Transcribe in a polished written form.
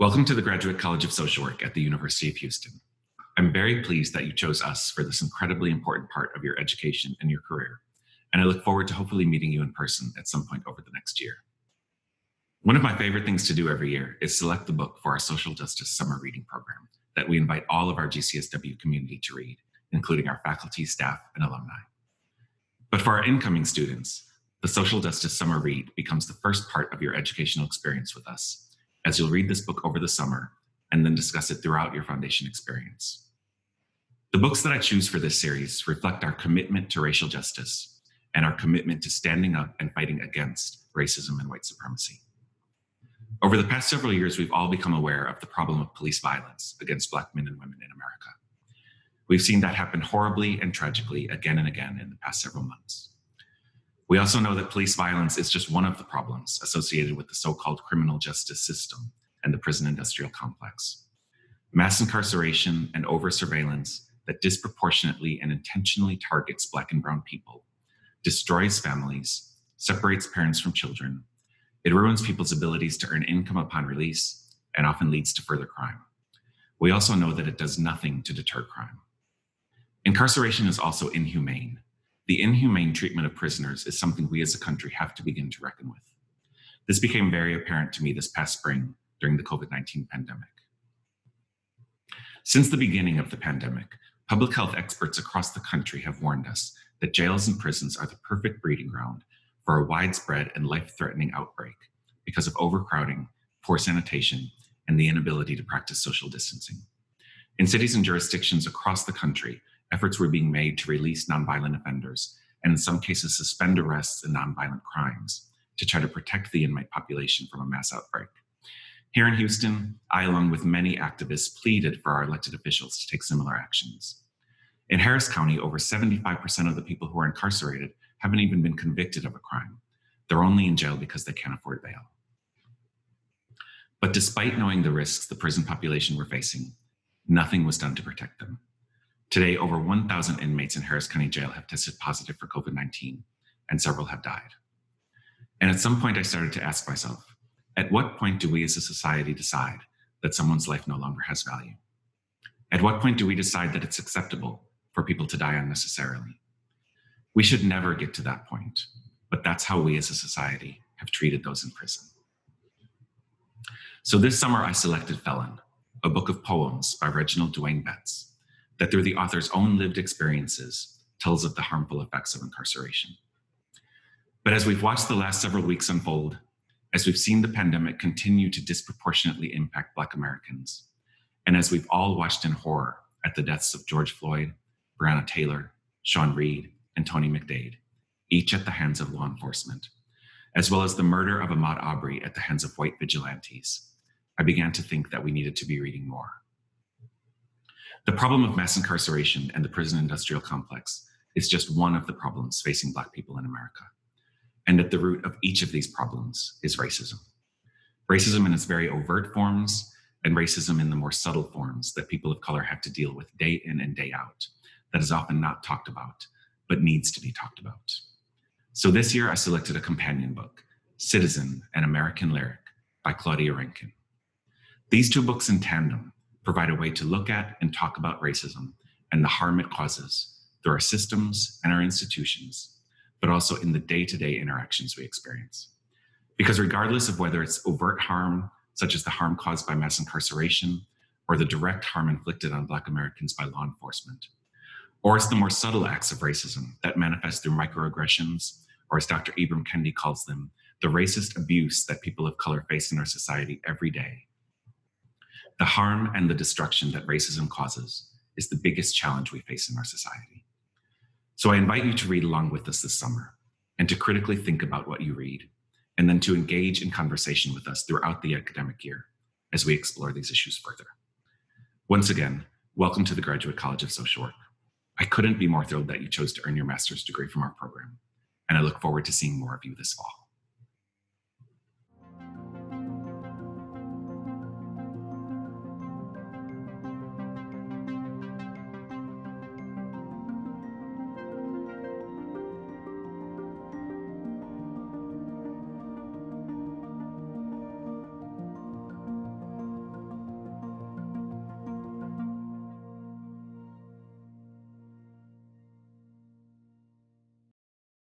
Welcome to the Graduate College of Social Work at the University of Houston. I'm very pleased that you chose us for this incredibly important part of your education and your career, and I look forward to hopefully meeting you in person at some point over the next year. One of my favorite things to do every year is select the book for our social justice summer reading program that we invite all of our GCSW community to read, including our faculty, staff, and alumni. But for our incoming students, the social justice summer read becomes the first part of your educational experience with us, as you'll read this book over the summer and then discuss it throughout your foundation experience. The books that I choose for this series reflect our commitment to racial justice and our commitment to standing up and fighting against racism and white supremacy. Over the past several years, we've all become aware of the problem of police violence against Black men and women in America. We've seen that happen horribly and tragically again and again in the past several months. We also know that police violence is just one of the problems associated with the so-called criminal justice system and the prison industrial complex. Mass incarceration and over-surveillance that disproportionately and intentionally targets Black and brown people, destroys families, separates parents from children. It ruins people's abilities to earn income upon release and often leads to further crime. We also know that it does nothing to deter crime. Incarceration is also inhumane. The inhumane treatment of prisoners is something we as a country have to begin to reckon with. This became very apparent to me this past spring during the COVID-19 pandemic. Since the beginning of the pandemic, public health experts across the country have warned us that jails and prisons are the perfect breeding ground for a widespread and life-threatening outbreak because of overcrowding, poor sanitation, and the inability to practice social distancing. In cities and jurisdictions across the country, efforts were being made to release nonviolent offenders and in some cases suspend arrests and nonviolent crimes to try to protect the inmate population from a mass outbreak. Here in Houston, I, along with many activists, pleaded for our elected officials to take similar actions. In Harris County, over 75% of the people who are incarcerated haven't even been convicted of a crime. They're only in jail because they can't afford bail. But despite knowing the risks the prison population were facing, nothing was done to protect them. Today, over 1,000 inmates in Harris County Jail have tested positive for COVID-19, and several have died. And at some point, I started to ask myself, at what point do we as a society decide that someone's life no longer has value? At what point do we decide that it's acceptable for people to die unnecessarily? We should never get to that point, but that's how we as a society have treated those in prison. So this summer, I selected Felon, a book of poems by Reginald Dwayne that through the author's own lived experiences tells of the harmful effects of incarceration. But as we've watched the last several weeks unfold, as we've seen the pandemic continue to disproportionately impact Black Americans, and as we've all watched in horror at the deaths of George Floyd, Breonna Taylor, Sean Reed, and Tony McDade, each at the hands of law enforcement, as well as the murder of Ahmaud Arbery at the hands of white vigilantes, I began to think that we needed to be reading more. The problem of mass incarceration and the prison industrial complex is just one of the problems facing Black people in America. And at the root of each of these problems is racism. Racism in its very overt forms and racism in the more subtle forms that people of color have to deal with day in and day out, that is often not talked about, but needs to be talked about. So this year I selected a companion book, Citizen, an American Lyric by Claudia Rankine. These two books in tandem provide a way to look at and talk about racism and the harm it causes through our systems and our institutions, but also in the day-to-day interactions we experience. Because regardless of whether it's overt harm, such as the harm caused by mass incarceration, or the direct harm inflicted on Black Americans by law enforcement, or it's the more subtle acts of racism that manifest through microaggressions, or as Dr. Ibram Kendi calls them, the racist abuse that people of color face in our society every day. The harm and the destruction that racism causes is the biggest challenge we face in our society. So I invite you to read along with us this summer and to critically think about what you read, and then to engage in conversation with us throughout the academic year as we explore these issues further. Once again, welcome to the Graduate College of Social Work. I couldn't be more thrilled that you chose to earn your master's degree from our program, and I look forward to seeing more of you this fall.